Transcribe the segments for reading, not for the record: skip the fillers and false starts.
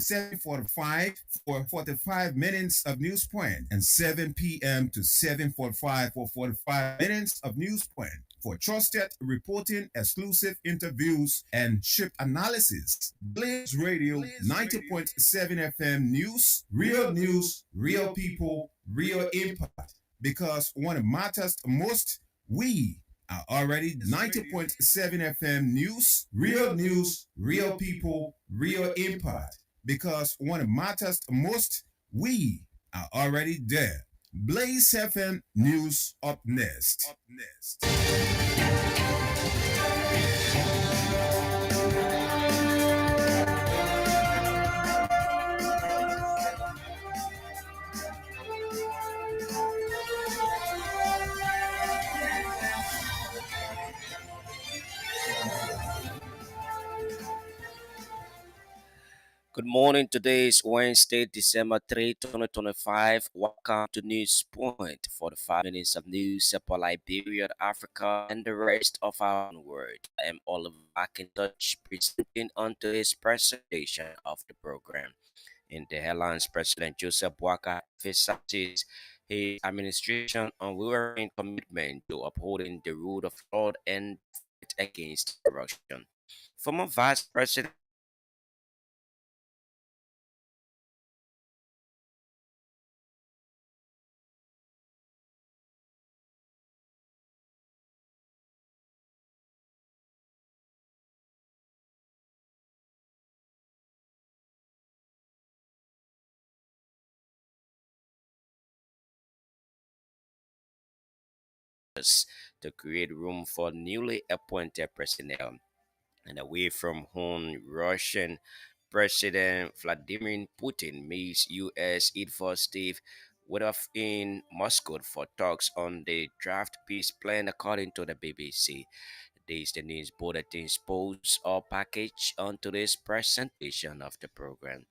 7:45 for 45 minutes of news point, and 7 p.m. to 7:45 for 45 minutes of news point. For trusted reporting, exclusive interviews, and ship analysis, Blaze Radio 90.7 FM News, real news, real people, real impact. Because when it matters most, we are already 90.7 FM news, real people, real impact. Because when it matters most, we are already there. Blaze FM News up next. Good morning. Today is Wednesday, December 3, 2025. Welcome to News Point for the 5 minutes of news about Liberia, Africa, and the rest of our world. I am Oliver McIntosh presenting on today's presentation of the program. In the headlines, President Joseph Boakai emphasizes his administration unwavering commitment to upholding the rule of law and fight against corruption. Former Vice President to create room for newly appointed personnel and away from whom Russian President Vladimir Putin meets U.S. aid for Steve Witkoff in Moscow for talks on the draft peace plan, according to the BBC. This is the news bulletin's post or package on today's presentation of the program.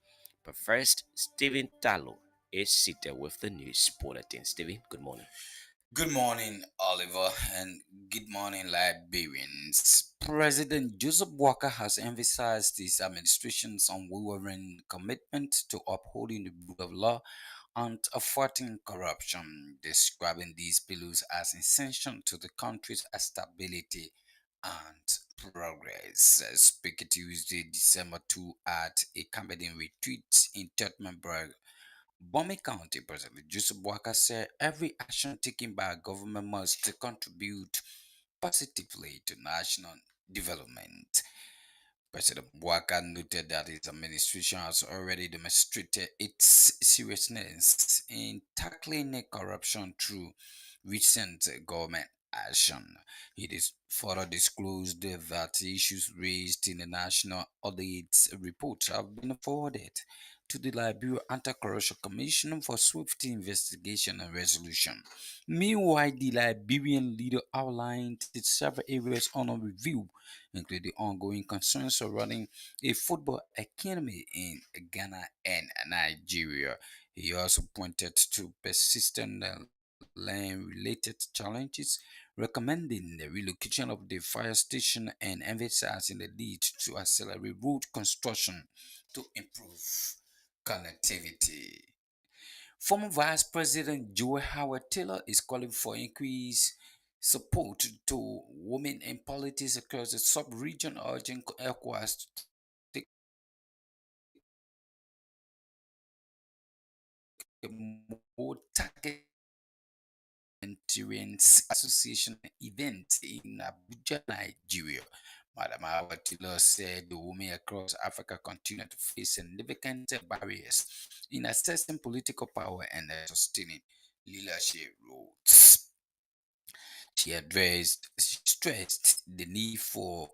But first, Stephen Tallow is seated with the news bulletin. Stephen, good morning. Good morning, Oliver, and good morning, Liberians. President Joseph Walker has emphasized his administration's unwavering commitment to upholding the rule of law and fighting corruption, describing these pillars as essential to the country's stability and progress. Speaking Tuesday, December 2, at a campaign retreat in Tottenberg, Bomi County President Joseph Boakai said every action taken by a government must contribute positively to national development. President Boakai noted that his administration has already demonstrated its seriousness in tackling corruption through recent government action. He further disclosed that issues raised in the National Audit Report have been forwarded to the Liberia Anti-Corruption Commission for swift investigation and resolution. Meanwhile, the Liberian leader outlined several areas under review, including ongoing concerns surrounding a football academy in Ghana and Nigeria. He also pointed to persistent land-related challenges, recommending the relocation of the fire station and emphasizing the need to accelerate road construction to improve connectivity. Former Vice President Joe Howard Taylor is calling for increased support to women in politics across the sub-region, urging ECOWAS to take a more targeted Parliamentarians Association event in Abuja, Nigeria. Madam Awatilo said the women across Africa continue to face significant barriers in accessing political power and sustaining leadership roles. She stressed the need for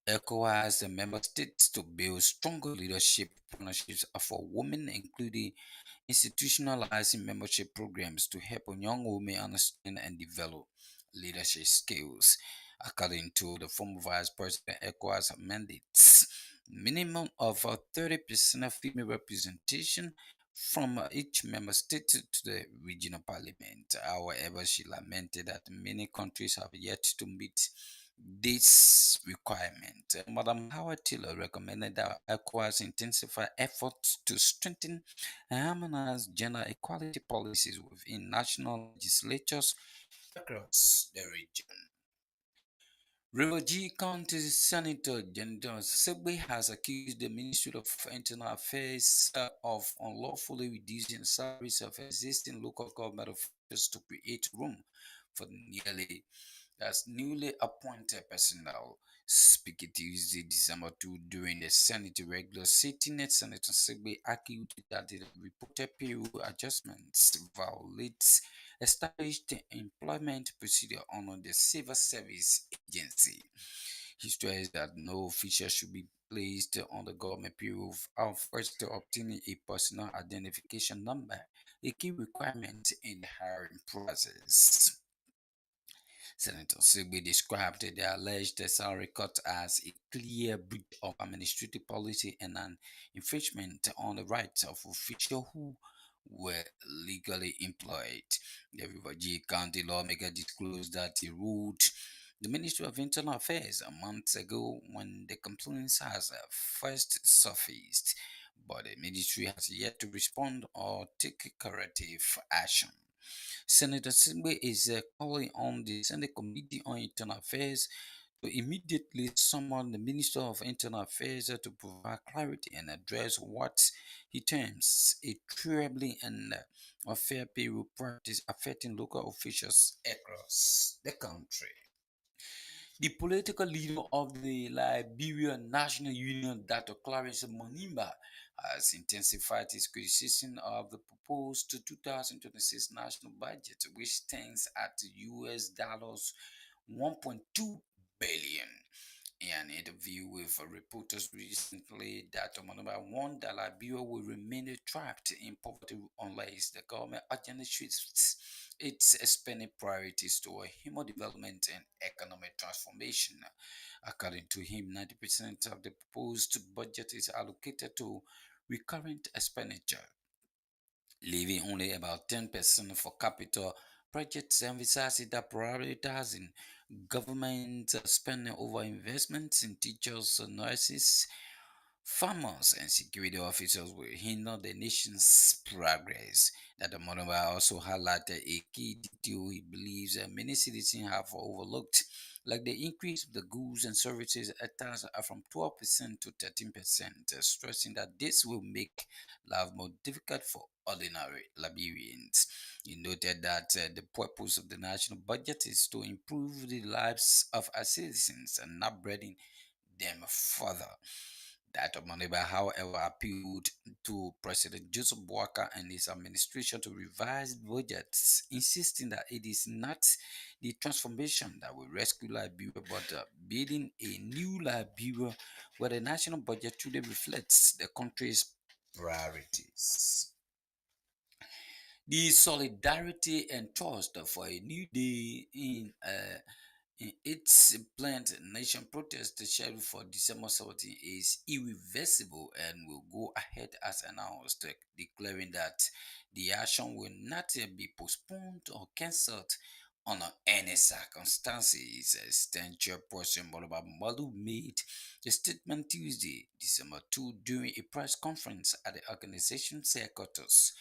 ECOWAS and member states to build stronger leadership partnerships for women, including institutionalizing membership programs to help young women understand and develop leadership skills. According to the former Vice President, ECOWAS mandates minimum of 30% of female representation from each member state to the regional parliament. However, she lamented that many countries have yet to meet this requirement. Madam Howard Taylor recommended that ECOWAS intensify efforts to strengthen and harmonize gender equality policies within national legislatures across the region. River G County Senator General Segbe has accused the Ministry of Internal Affairs of unlawfully reducing salaries of existing local government officials to create room for newly appointed personnel. Speaking Tuesday, December 2, during the Senate regular sitting, Senator Segbe argued that the reported payroll adjustments violates established employment procedure under the Civil Service Agency. He stressed that no official should be placed on the government payroll without first obtaining a personal identification number, a key requirement in the hiring process. Senator Sigby described the alleged salary cut as a clear breach of administrative policy and an infringement on the rights of officials who were legally employed. The River G County lawmaker disclosed that he ruled the Ministry of Internal Affairs a month ago when the complaints has first surfaced, but the ministry has yet to respond or take corrective action. Senator Simbe is calling on the Senate Committee on Internal Affairs to immediately summon the Minister of Internal Affairs to provide clarity and address what he terms a terribly and unfair payroll practice affecting local officials across the country. The political leader of the Liberian National Union, Dr. Clarence Monimba, has intensified his criticism of the proposed 2026 national budget, which stands at US dollars 1.2 billion. In an interview with reporters recently, Dr. Monimba warned that Liberia will remain trapped in poverty unless the government urgently shifts its spending priorities toward human development and economic transformation. According to him, 90% of the proposed budget is allocated to recurrent expenditure, leaving only about 10% for capital projects, emphasizing that prioritizing government spending over investments in teachers, nurses, farmers, and security officers will hinder the nation's progress. That the Monova also highlighted a key detail he believes that many citizens have overlooked, like the increase of the goods and services tax from 12% to 13%, stressing that this will make life more difficult for ordinary Liberians. He noted that the purpose of the national budget is to improve the lives of our citizens and not burden them further. That Moneba, however, appealed to President Joseph Boakai and his administration to revise budgets, insisting that it is not the transformation that will rescue Liberia, but building a new Liberia where the national budget truly reflects the country's priorities. The solidarity and trust for a new day in its planned nation protest scheduled for December 17 is irreversible and will go ahead as announced, declaring that the action will not be postponed or cancelled under any circumstances. Stand chairperson Boloba Malu made the statement Tuesday, December 2, during a press conference at the organization's headquarters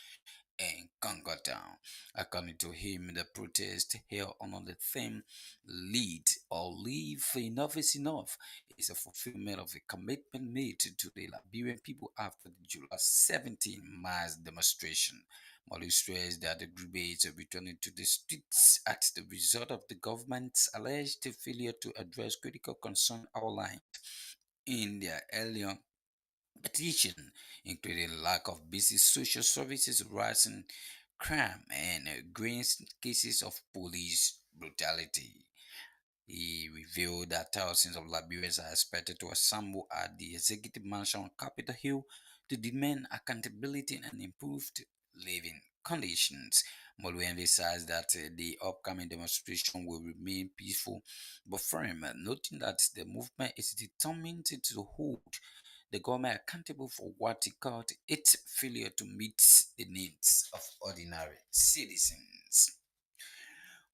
in Congo Town. According to him, the protest held under the theme Lead or Leave Enough is Enough is a fulfillment of a commitment made to the Liberian people after the July 17 mass demonstration. Molu stressed that the group is returning to the streets as the result of the government's alleged failure to address critical concerns outlined in their earlier petition, including lack of basic social services, rising crime, and growing cases of police brutality. He revealed that thousands of Liberians are expected to assemble at the Executive Mansion on Capitol Hill to demand accountability and improved living conditions. Molu emphasized that the upcoming demonstration will remain peaceful but firm, noting that the movement is determined to hold the government accountable for what he called its failure to meet the needs of ordinary citizens.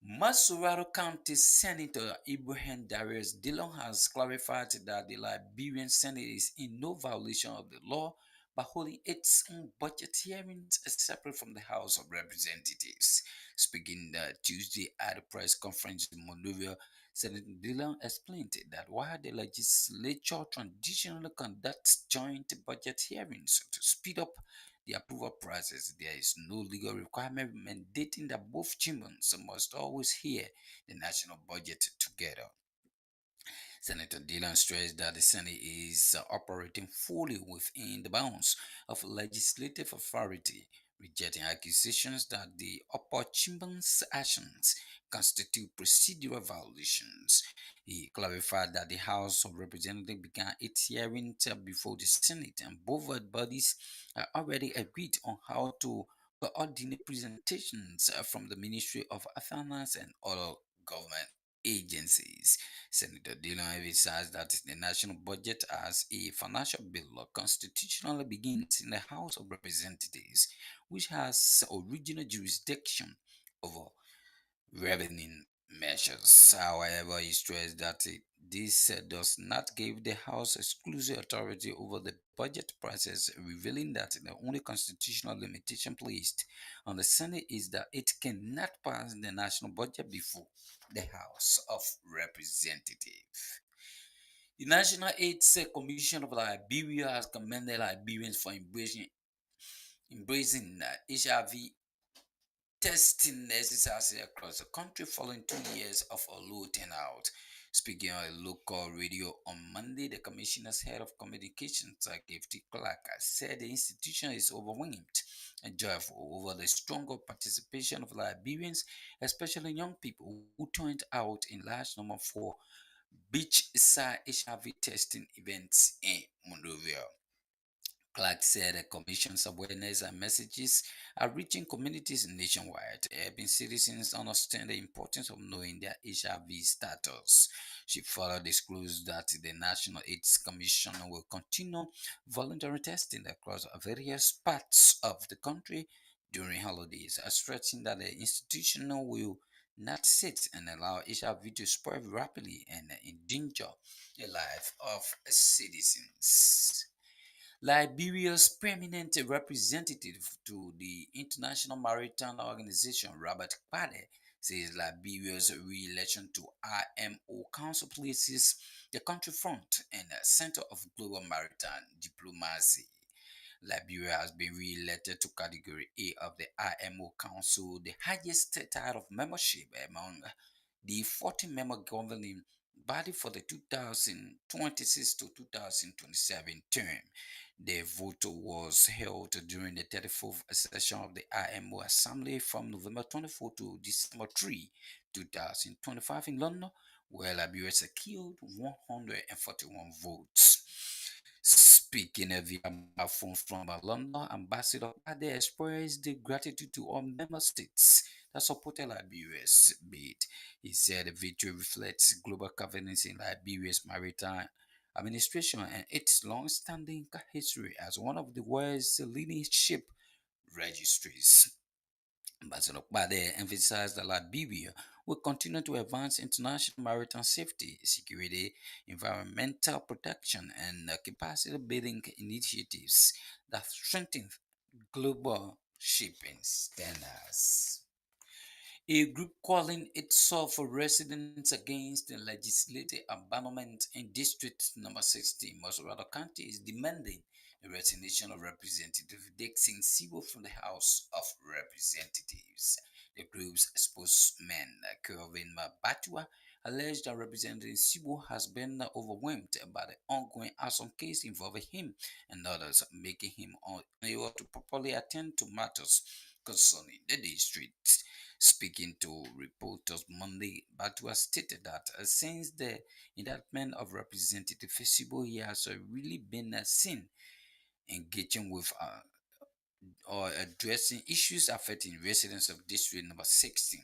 Masurado County Senator Ibrahim Darius Dillon has clarified that the Liberian Senate is in no violation of the law by holding its own budget hearings separate from the House of Representatives. Speaking Tuesday at a press conference in Monrovia, Senator Dillon explained that while the legislature traditionally conducts joint budget hearings to speed up the approval process, there is no legal requirement mandating that both chambers must always hear the national budget together. Senator Dillon stressed that the Senate is operating fully within the bounds of legislative authority, rejecting accusations that the upper chamber's actions constitute procedural violations. He clarified that the House of Representatives began its hearing before the Senate, and both bodies already agreed on how to coordinate presentations from the Ministry of Finance and other government agencies. Senator Dillon emphasized that the national budget as a financial bill constitutionally begins in the House of Representatives, which has original jurisdiction over revenue measures. However, he stressed that this does not give the House exclusive authority over the budget process, revealing that the only constitutional limitation placed on the Senate is that it cannot pass the national budget before the House of Representatives. The National AIDS Commission of Liberia has commended Liberians for embracing HIV testing exercises across the country following 2 years of a low turnout. Speaking on a local radio on Monday, the commissioner's head of communications, Gifty Clark, said the institution is overwhelmed and joyful over the stronger participation of Liberians, especially young people who turned out in large number for beachside HIV testing events in Monrovia. Clark said the Commission's awareness and messages are reaching communities nationwide, helping citizens understand the importance of knowing their HIV status. She further disclosed that the National AIDS Commission will continue voluntary testing across various parts of the country during holidays, stressing that the institution will not sit and allow HIV to spread rapidly and endanger the life of citizens. Liberia's permanent representative to the International Maritime Organization, Robert Kpade, says Liberia's re-election to IMO Council places the country front and center of global maritime diplomacy. Liberia has been re-elected to Category A of the IMO Council, the highest title of membership among the 40-member governing body for the 2026 to 2027 term. The vote was held during the 34th session of the IMO Assembly from November 24 to December 3, 2025 in London, where Liberia secured 141 votes. Speaking via microphone from London, Ambassador Ade expressed the gratitude to all member states that supported Liberia's bid. He said the victory reflects global confidence in Liberia's maritime administration and its long-standing history as one of the world's leading ship registries. Ambassador Bade emphasized that Liberia will continue to advance international maritime safety, security, environmental protection, and capacity building initiatives that strengthen global shipping standards. A group calling itself Residents Against the Legislative Abandonment in District Number 16, Masurado County, is demanding the resignation of Representative Dixon Sibo from the House of Representatives. The group's spokesman, Kelvin Mabatua, alleged that Representative Sibo has been overwhelmed by the ongoing arson case involving him and others, making him unable to properly attend to matters concerning the district. Speaking to reporters Monday, Batua stated that since the indictment of Representative Fesibo, he has really been seen engaging with or addressing issues affecting residents of District Number 16.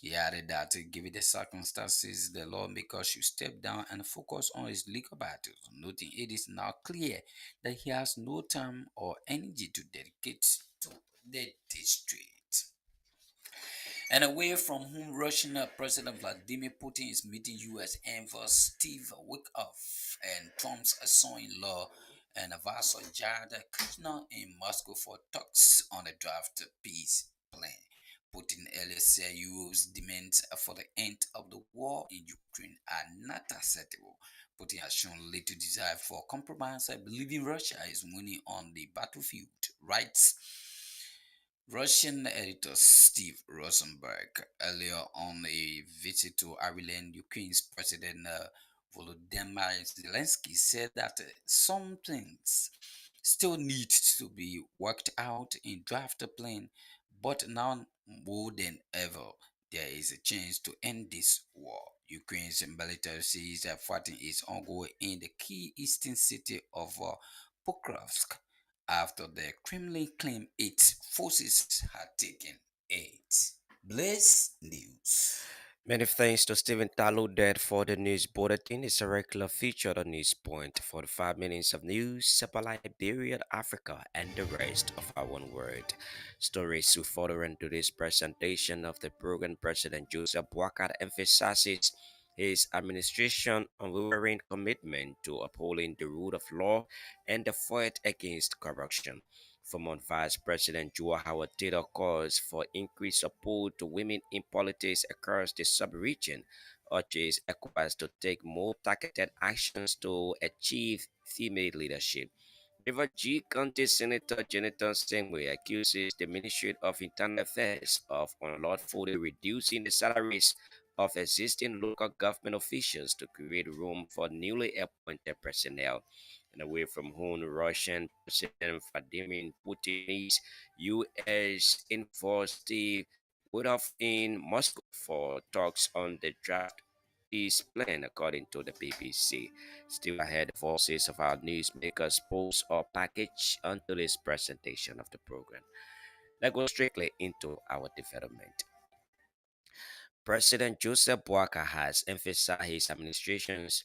He added that given the circumstances, the lawmaker should step down and focus on his legal battles, noting it is now clear that he has no time or energy to dedicate to the district. And away from whom Russian President Vladimir Putin is meeting U.S. envoy Steve Witkoff and Trump's son-in-law and Vassal Jared Kushner in Moscow for talks on a draft peace plan. Putin earlier said Europe's demands for the end of the war in Ukraine are not acceptable. Putin has shown little desire for compromise, believing Russia is winning on the battlefield. Writes Russian editor Steve Rosenberg earlier on a visit to Ireland, Ukraine's President Volodymyr Zelensky said that some things still need to be worked out in draft plan, but now more than ever, there is a chance to end this war. Ukraine's military says that fighting is ongoing in the key eastern city of Pokrovsk after the Kremlin claimed its forces had taken it. Blaze News. Many thanks to Stephen Taluded for the news bulletin. It's a regular feature on News Point for the 5 minutes of news about Liberia, Africa, and the rest of our one world. Stories to further into this presentation of the program, President Joseph Boakai emphasizes his administration unwavering commitment to upholding the rule of law and the fight against corruption. Former Vice President Joe Howard Taylor calls for increased support to women in politics across the sub-region, urges ECOWAS to take more targeted actions to achieve female leadership. River G County Senator Jonathan Sengwe accuses the Ministry of Internal Affairs of unlawfully reducing the salaries of existing local government officials to create room for newly appointed personnel. And away from whom Russian President Vladimir Putin's U.S. enforced the Woodruff in Moscow for talks on the draft peace plan, according to the BBC. Still ahead, the voices of our newsmakers post or package onto this presentation of the program. Let's go strictly into our development. President Joseph Boakai has emphasized his administration's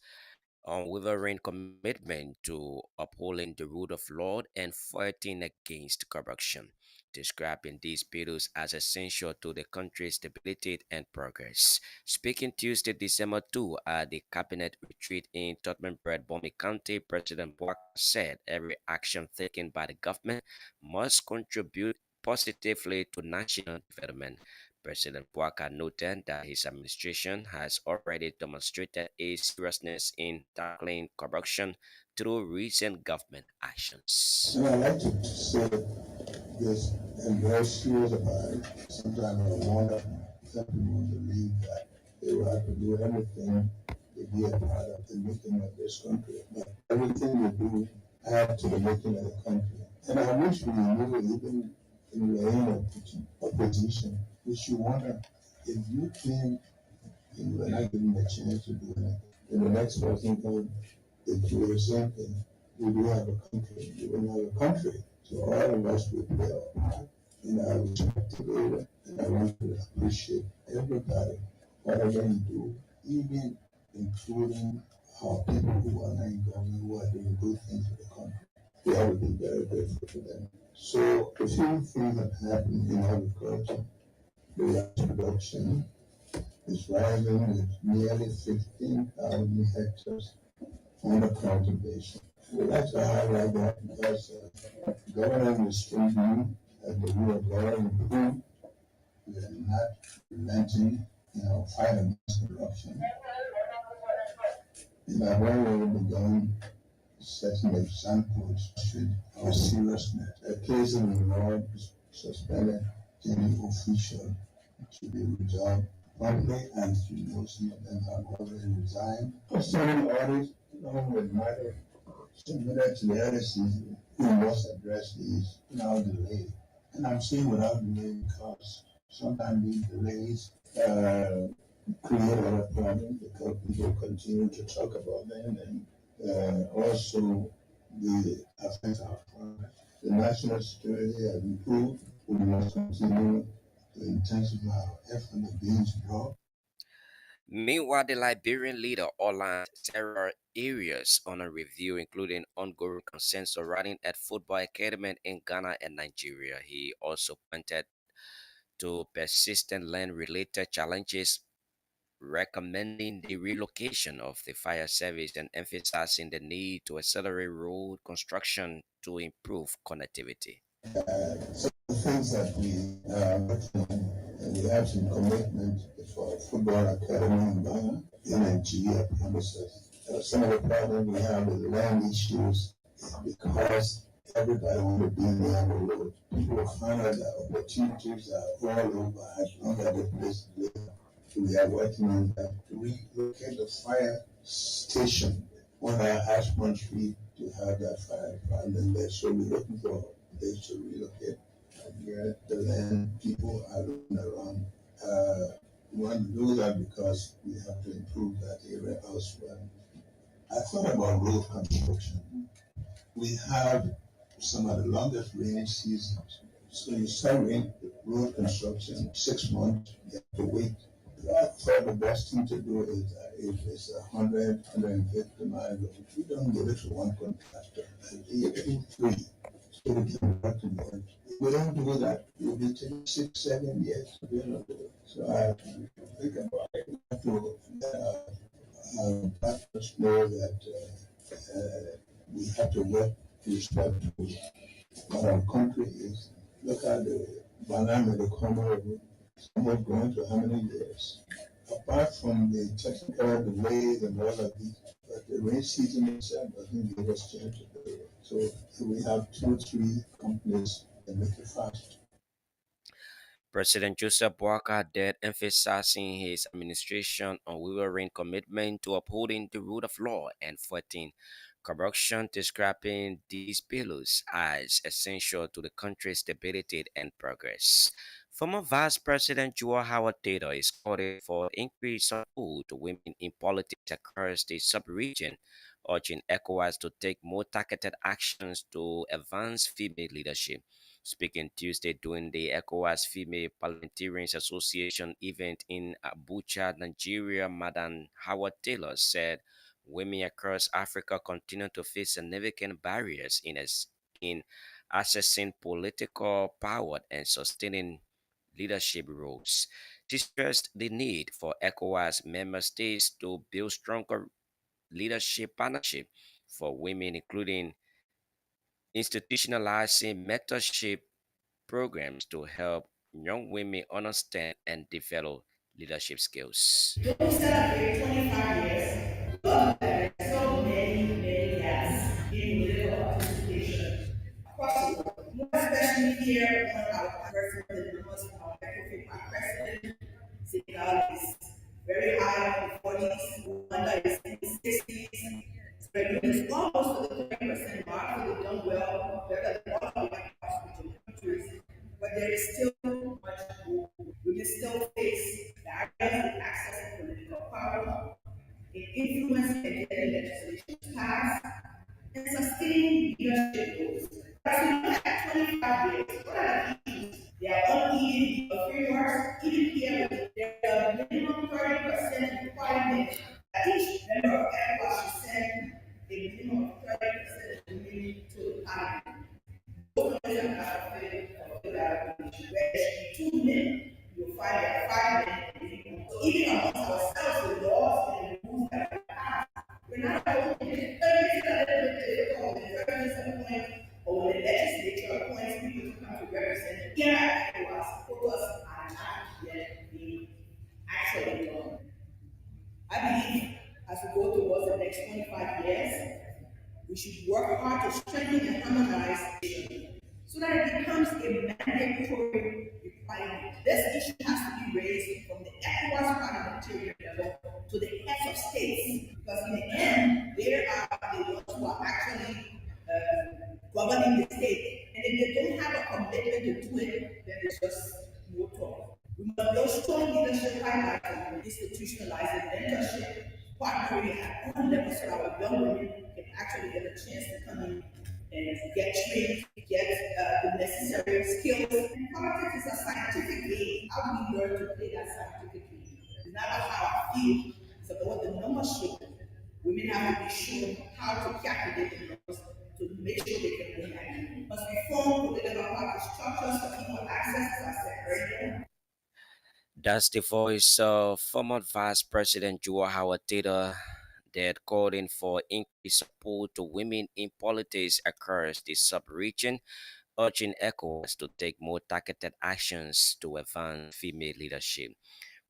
unwavering commitment to upholding the rule of law and fighting against corruption, describing these bills as essential to the country's stability and progress. Speaking Tuesday, December 2, at the cabinet retreat in Tottenham Bread, Bomi County, President Boakai said every action taken by the government must contribute positively to national development. President Boakai noted that his administration has already demonstrated a seriousness in tackling corruption through recent government actions. And I like to say this and very serious about it. Sometimes I wonder some people believe that they will have to do everything to be a part of the making of this country. But everything we do add to the making of the country. And I wish we knew even in the aim of opposition, we should wonder if you came and you were not given a chance to do anything, then the next person could do the same thing. We do have a country. We don't have a country. So all of us will play our part in our respective area. And I want to appreciate everybody, whatever you do, even including our people who are not in government, who are doing good things for the country. We have to be very grateful to them. So a few things that happen in agriculture, the rice production is rising with nearly 15,000 hectares under cultivation. We'd like to highlight that because government is strengthening and the rule of law improved. We are not relenting in our fight against corruption. And I've already begun setting examples to our seriousness. A case in the law suspended any official to be resolved promptly, and some of them have already resigned. Concerning audit, along with matter submitted to the LSC, we must address these without delay. And I'm saying without delay because sometimes these delays create other problems because people continue to talk about them and also they affect our progress. The national security has improved. We must continue to intensify our effort against drugs. Meanwhile, the Liberian leader outlined several areas on a review, including ongoing concerns surrounding at football academy in Ghana and Nigeria. He also pointed to persistent land-related challenges, recommending the relocation of the fire service and emphasizing the need to accelerate road construction to improve connectivity. Some of the things that we are working on, and we have some commitment for football academy in Ghana, in Nigeria premises. Some of the problems we have with land issues because everybody want to be near the road. People will find out that opportunities are all over as long as the place is live. We are working on that. We look at the fire station on our Ashmont Street to have that fire department there. So we're looking for they should relocate. And the land people are looking around. We want to do that because we have to improve that area elsewhere. I thought about road construction. We have some of the longest rainy seasons. So you start road construction 6 months, you have to wait. I thought the best thing to do is if it's 100, 150 miles, we don't give it to one contractor. You do 3, so we can work together. If we don't do that, we'll be taking 6, 7 years to be able to do it. So I think about it. We have to partners know that we have to work to respect what our country is. Look at the banana, the common almost going to how many years? Apart from the technical delays and all of these, but the rain season itself doesn't give us chance to do it. So we have 2 or 3 companies that make it fast. President Joseph Boakai did emphasizing his administration unwavering commitment to upholding the rule of law and fighting corruption, describing these pillars as essential to the country's stability and progress. Former Vice President Joel Howard Taylor is calling for increased support to women in politics across the sub-region, urging ECOWAS to take more targeted actions to advance female leadership. Speaking Tuesday during the ECOWAS Female Parliamentarians Association event in Abuja, Nigeria, Madam Howard Taylor said women across Africa continue to face significant barriers in accessing political power and sustaining leadership roles. She stressed the need for ECOWAS member states to build stronger leadership partnership for women, including institutionalizing mentorship programs to help young women understand and develop leadership skills. We celebrate 25 years. There are so many gaps in political participation across the world, more especially here on our president, because our president, Senegal is very high in the 40s, Rwanda is in the 60s. So it's almost to the 20% mark, so they've done well, better than all of the African countries. But there is still much more. We can still face barriers in accessing political power, in influencing and getting legislation passed, and sustaining leadership goals. As we look at 25 years, what are the issues? They are uneven frameworks, even here, there are minimum 30% requirement that each member of ECOWAS should send a minimum of 30% of the money to the parliament. Both of them are fit for that where 2 men, you'll find that 5 men. So even amongst ourselves, the laws and the rules that we have, we're not only 37 point, or when the legislature appoints people to come to represent here at ECOWAS, quotas are not yet being actually done. I believe as we go towards the next 25 years, we should work hard to strengthen and harmonize so that it becomes a mandatory requirement. This issue has to be raised from the ECOWAS parliamentary level to the heads of states, because in the end, they are the ones who are actually governing the state. And if they don't have a commitment to do it, then it's just no talk. We must build strong leadership highlighting, institutionalizing mentorship, partnering at all levels so our young women can actually get a chance to come in and get trained, get the necessary skills. And politics is a scientific game. How do we learn to play that scientific game? It's not about how I feel, it's about the numbers show. Women have to be shown how to calculate the numbers to make sure they can win that game. Must be formed political party structures for equal access, as I said earlier. That's the voice of former Vice President Joe Howard Taylor that called in for increased support to women in politics across the sub-region, urging ECOWAS to take more targeted actions to advance female leadership.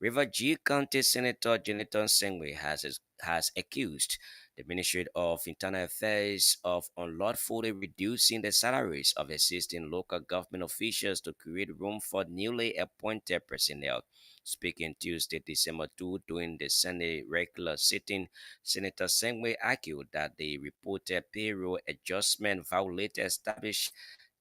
River G County Senator Jonathan Sengwe has accused the Ministry of Internal Affairs of unlawfully reducing the salaries of existing local government officials to create room for newly appointed personnel. Speaking Tuesday, December 2, during the Senate regular sitting, Senator Sengwe argued that the reported payroll adjustment violated established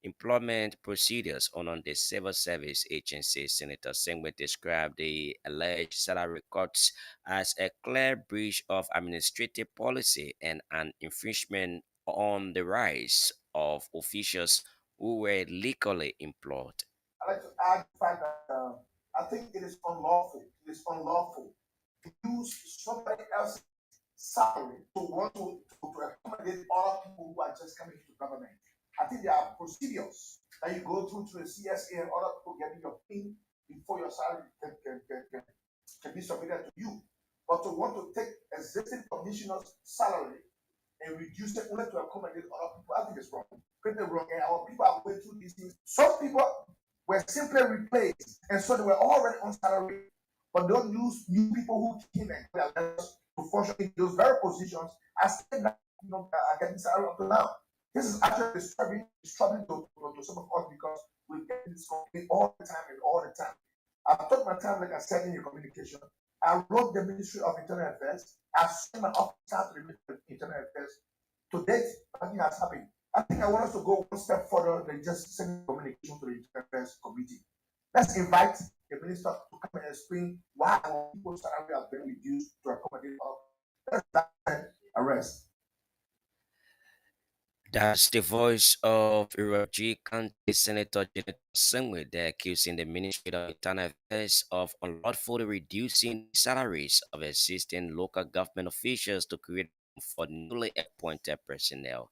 employment procedures on the civil service agency. Senator Sengwe described the alleged salary cuts as a clear breach of administrative policy and an infringement on the rights of officials who were legally employed. I'd like to add the fact that I think it is unlawful. It is unlawful to use somebody else's salary to want to accommodate all people who are just coming into government. I think there are procedures that you go through to the CSA and other people getting your pin before your salary can be submitted to you. But to want to take existing commissioners' salary and reduce it only to accommodate other people, I think it's wrong. Pretty wrong. And our people are going through these things. Some people were simply replaced, and so they were already on salary, but don't use new people who came and to function in those very positions as still are getting salary up to now. This is actually disturbing to some of us because we get this complaint all the time and all the time. I've took my time, like I said in your communication. I wrote the Ministry of Internal Affairs. I've sent my officer to the Ministry of Internal Affairs. To date, nothing has happened. I think I want us to go one step further than just sending communication to the Internal Affairs Committee. Let's invite the minister to come and explain why our people's salary has been reduced to accommodate all. Let's arrest. That's the voice of Iraji County Senator Janet Sengwe, there accusing the Ministry of Internal Affairs of unlawfully reducing salaries of existing local government officials to create room for newly appointed personnel.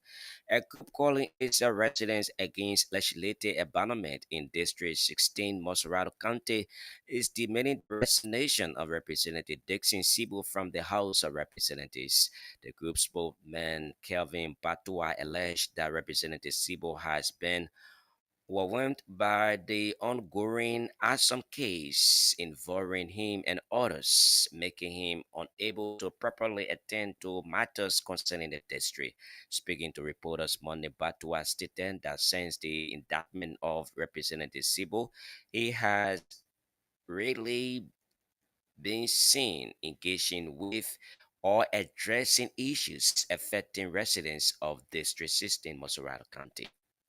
A group calling its residents against legislative abandonment in District 16, Moserado County, is demanding the resignation of Representative Dixon Sibu from the House of Representatives. The group's spokesman, Kelvin Batua, alleged that Representative Sibo has been overwhelmed by the ongoing ASAM case involving him and others, making him unable to properly attend to matters concerning the district. Speaking to reporters Monday, Batua stated that since the indictment of Representative Sibo, he has really being seen engaging with or addressing issues affecting residents of District 16, Moserado County.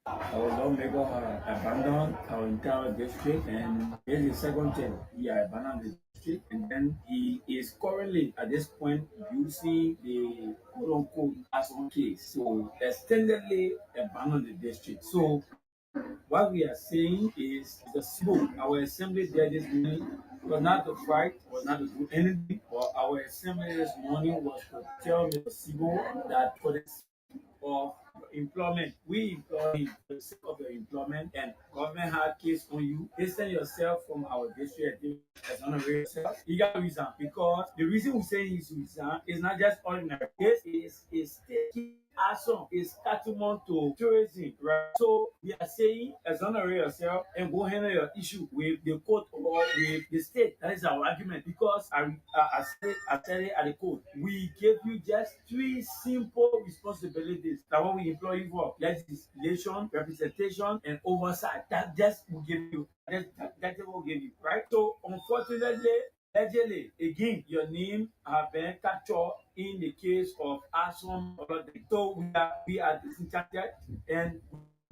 Our lawmaker abandoned our entire district, and this is the second time he abandoned the district, and then he is currently at this point using the quote unquote as on case. So extendedly abandoned the district. So what we are saying is the SIBO, our assembly there this morning was not to fight, was not to do anything, but our assembly this morning was to tell Mr. SIBO that for the of employment. We employ you for the sake of your employment, and government had case on you. Distance yourself from our district as honorary yourself. You got to resign because the reason we say is resign is not just ordinary. This is taking action, is tantamount to tourism, right? So we are saying exonerate yourself and go handle your issue with the court or with the state. That is our argument because I said it at the court. We gave you just three simple responsibilities that what we employ you for: legislation, representation, and oversight. That just will give you. That's what we give you, right? So unfortunately, allegedly, again, your name have been captured in the case of Asom. So we are disenchanted and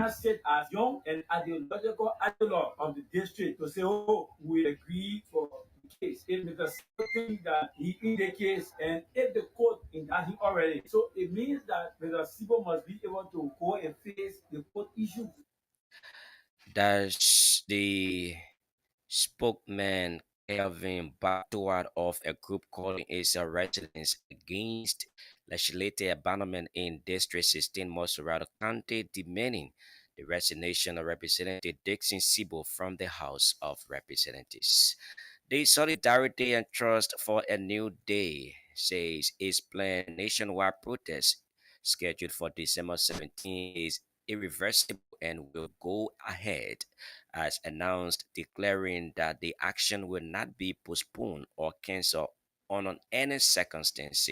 sit as young and ideological analog of the district to say, oh, we agree for the case. If Mr. Thing that he in the case and if the court indicted him already. So it means that Mr. Sibo must be able to go and face the court issue. That's the spokesman Kelvin Batuad of a group calling itself Residents Against Legislative Abandonment in District 16, Moserado County, demanding the resignation of Representative Dixon Sibo from the House of Representatives. The Solidarity and Trust for a New Day says its planned nationwide protest scheduled for December 17 is irreversible and will go ahead as announced, declaring that the action will not be postponed or cancelled on any circumstance.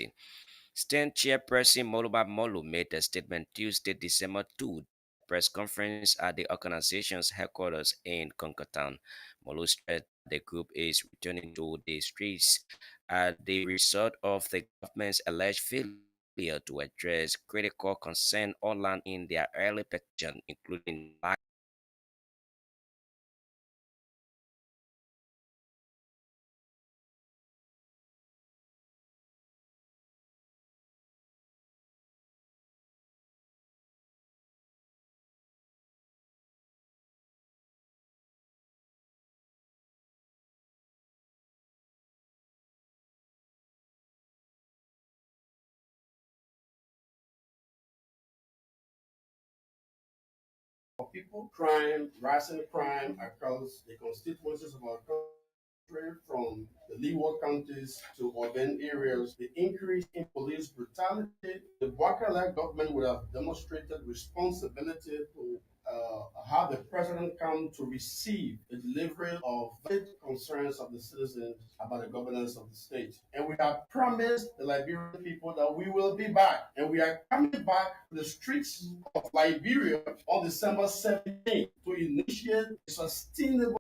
Stand chairperson Moluba Molu made a statement Tuesday, December 2, press conference at the organization's headquarters in Concotown. Molu stressed the group is returning to the streets as the result of the government's alleged failure to address critical concerns outlined in their early petition, including lack people, crime, rising crime across the constituencies of our country, from the leeward counties to urban areas, the increase in police brutality, the Wakala government would have demonstrated responsibility to have the president come to receive the delivery of valid concerns of the citizens about the governance of the state. And we have promised the Liberian people that we will be back. And we are coming back to the streets of Liberia on December 17th to initiate a sustainable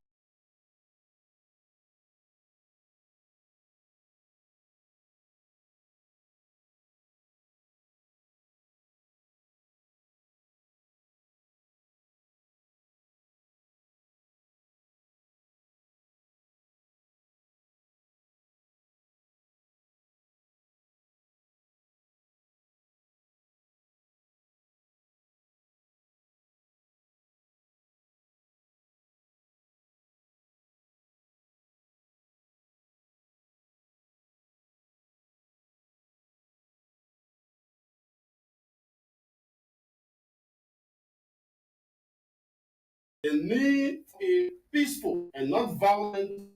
the need for a peaceful and not violent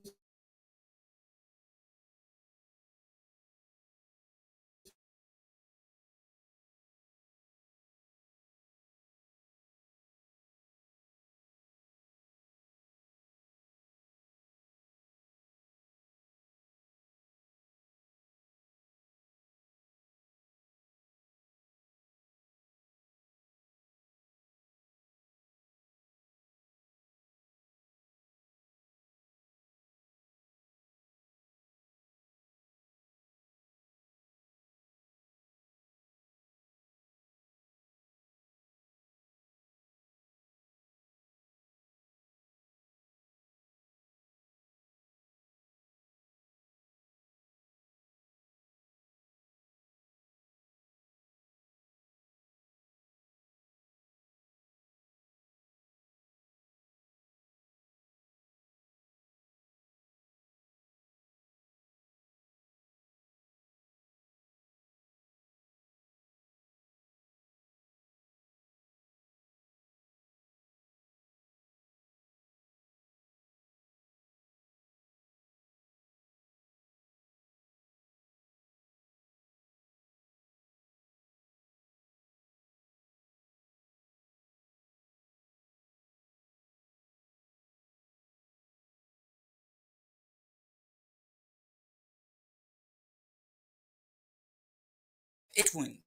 Edwin.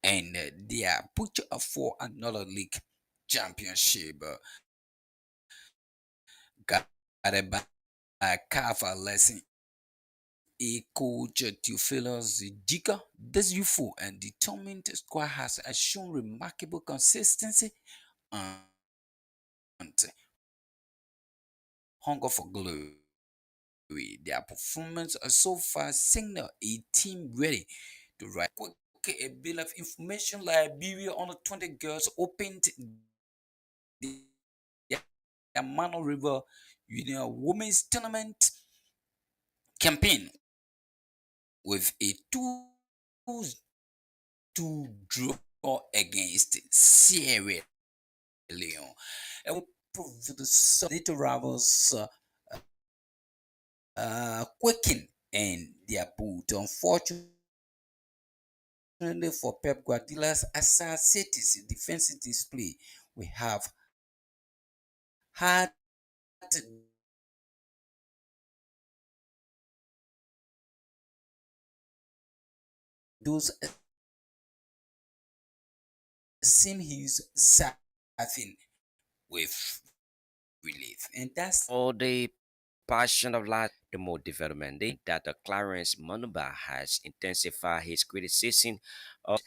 And they are put up for another league championship. Guided by Kafa lesson. A coach Theophilus Jika, this youthful and determined squad has shown remarkable consistency and hunger for glory. Their performance so far signal a team ready to rise. Okay, a bit of information. Liberia under 20 girls opened the Yamano River Union Women's Tournament campaign with a 2-2 draw against Sierra Leone, and will prove the little rivals quaking in their boot. Unfortunately for Pep Guardiola's assertive defensive display, we have had those seem he's serving with relief, and that's All the passion of life, the more development that Clarence Manuba has intensified his criticism of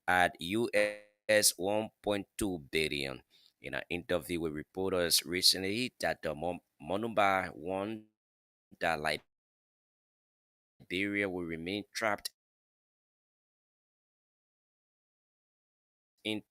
at US 1.2 billion. In an interview with reporters recently, that the Manuba warned that Liberia will remain trapped in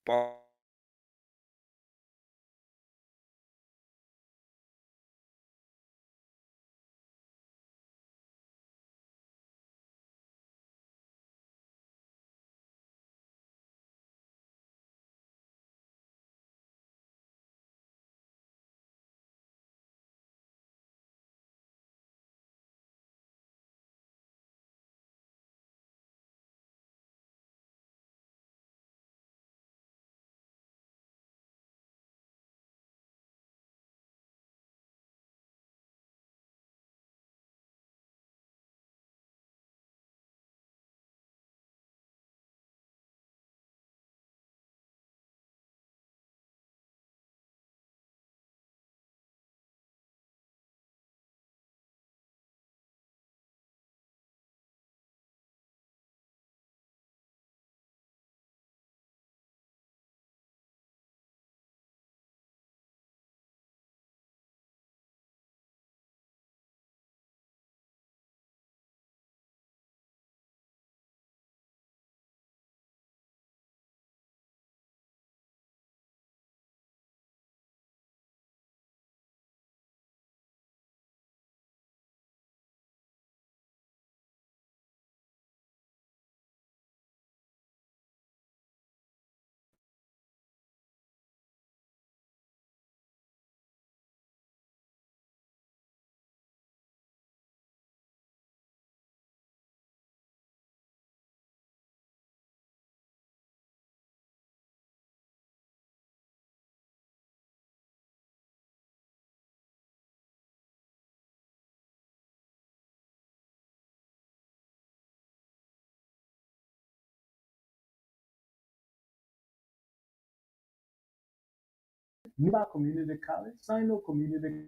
Niba Community College, Sino Community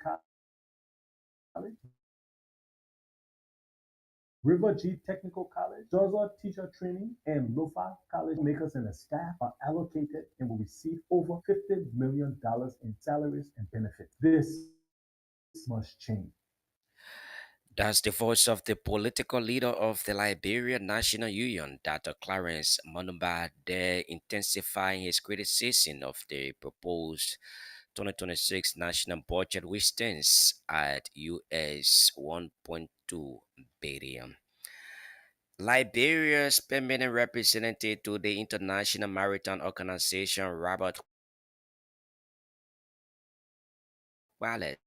College, River G Technical College, Zozo Teacher Training, and Lofa College makers and the staff are allocated and will receive over $50 million in salaries and benefits. This must change. That's the voice of the political leader of the Liberian National Union, Dr. Clarence Manuba, there intensifying his criticism of the proposed 2026 national budget, which stands at US 1.2 billion. Liberia's permanent representative to the International Maritime Organization, Robert Wallace,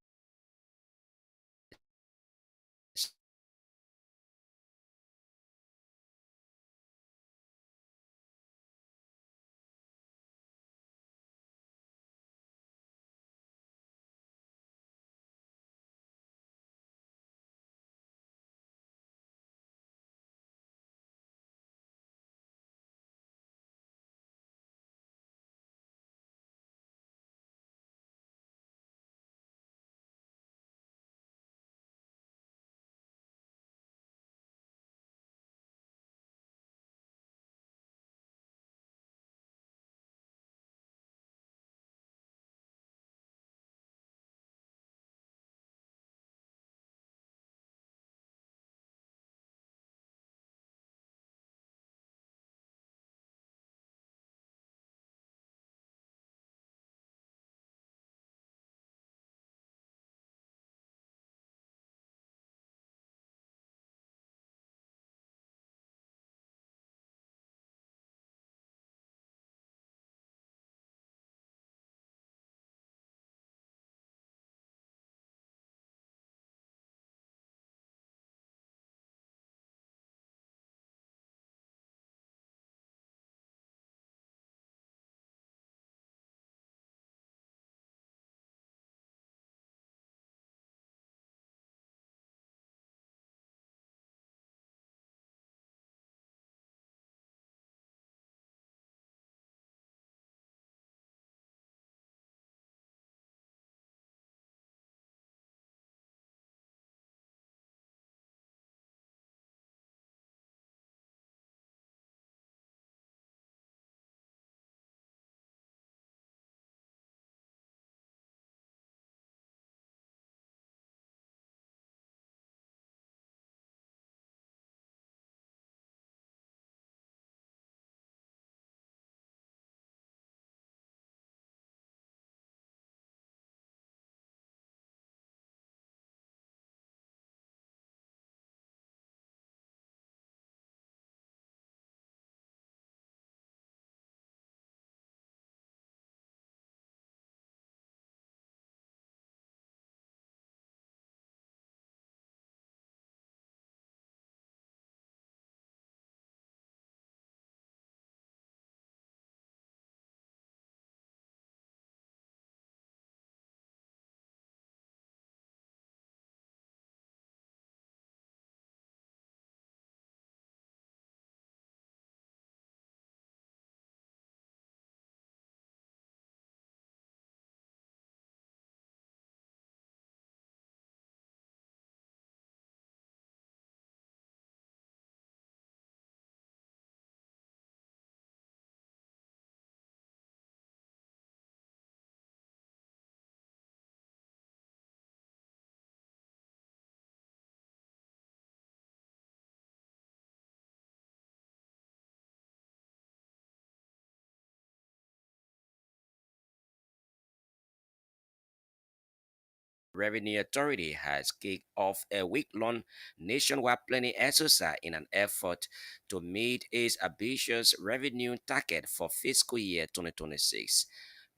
Revenue Authority has kicked off a week-long nationwide planning exercise in an effort to meet its ambitious revenue target for fiscal year 2026.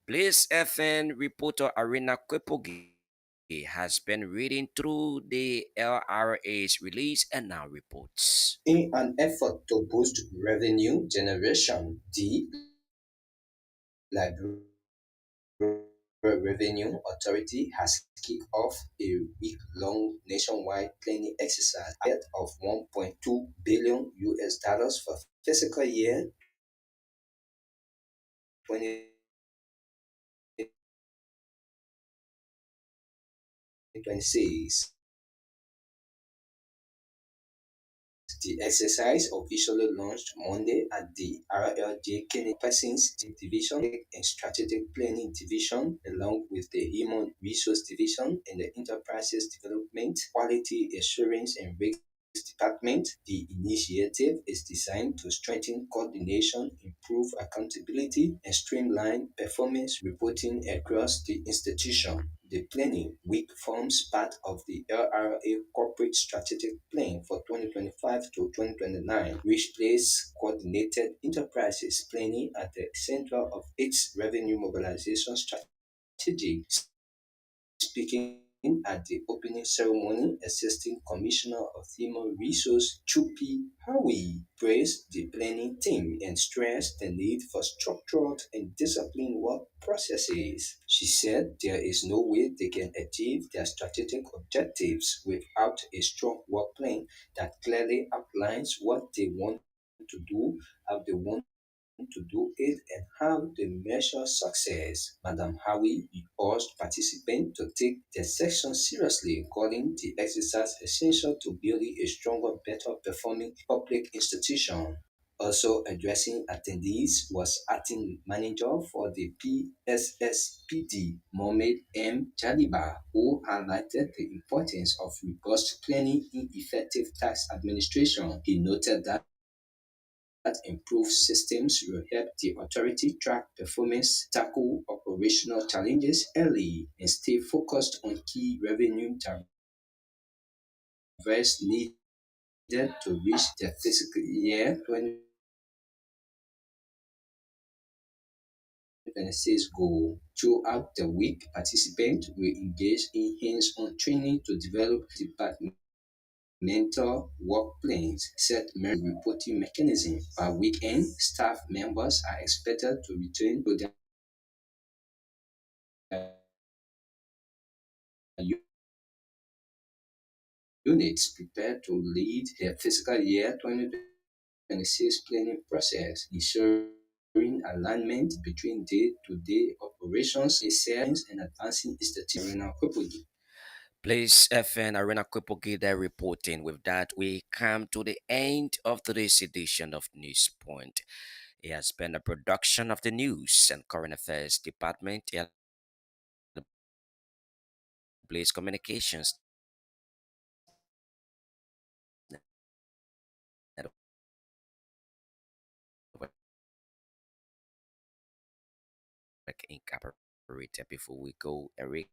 Blaze FN reporter Arena Kwepogi has been reading through the LRA's release and now reports. In an effort to boost revenue generation, the Liberia Revenue Authority has kicked off a week-long nationwide planning exercise of 1.2 billion US dollars for fiscal year 2026. The exercise officially launched Monday at the RLJ Kennedy Persons Division and Strategic Planning Division, along with the Human Resource Division and the Enterprises Development, Quality Assurance and Risk Department. The initiative is designed to strengthen coordination, improve accountability, and streamline performance reporting across the institution. The planning week forms part of the LRA Corporate Strategic Plan for 2025 to 2029, which places coordinated enterprises planning at the center of its revenue mobilization strategy. Speaking at the opening ceremony, Assistant Commissioner of Human Resources Chupi Howie praised the planning team and stressed the need for structured and disciplined work processes. She said there is no way they can achieve their strategic objectives without a strong work plan that clearly outlines what they want to do, how they want to do it, and how they measure success. Madam Howie urged participants to take their section seriously, calling the exercise essential to building a stronger, better performing public institution. Also addressing attendees was acting manager for the PSSPD, Mohamed M. Jaliba, who highlighted the importance of robust planning in effective tax administration. He noted that improved systems will help the authority track performance, tackle operational challenges early, and stay focused on key revenue drivers needed to reach the fiscal year 2026 goal. Throughout the week, participants will engage in hands-on training to develop departmental work plans, set reporting mechanism. By weekend, staff members are expected to return to their units prepared to lead the fiscal year 2026 planning process, ensuring alignment between day-to-day operations, sales, and advancing institutional purposes. Please, FN Arena Kwepogi there reporting. With that, we come to the end of today's edition of News Point. It has been a production of the News and Current Affairs Department, Blaze Communications Network Incorporated. Before we go, Eric.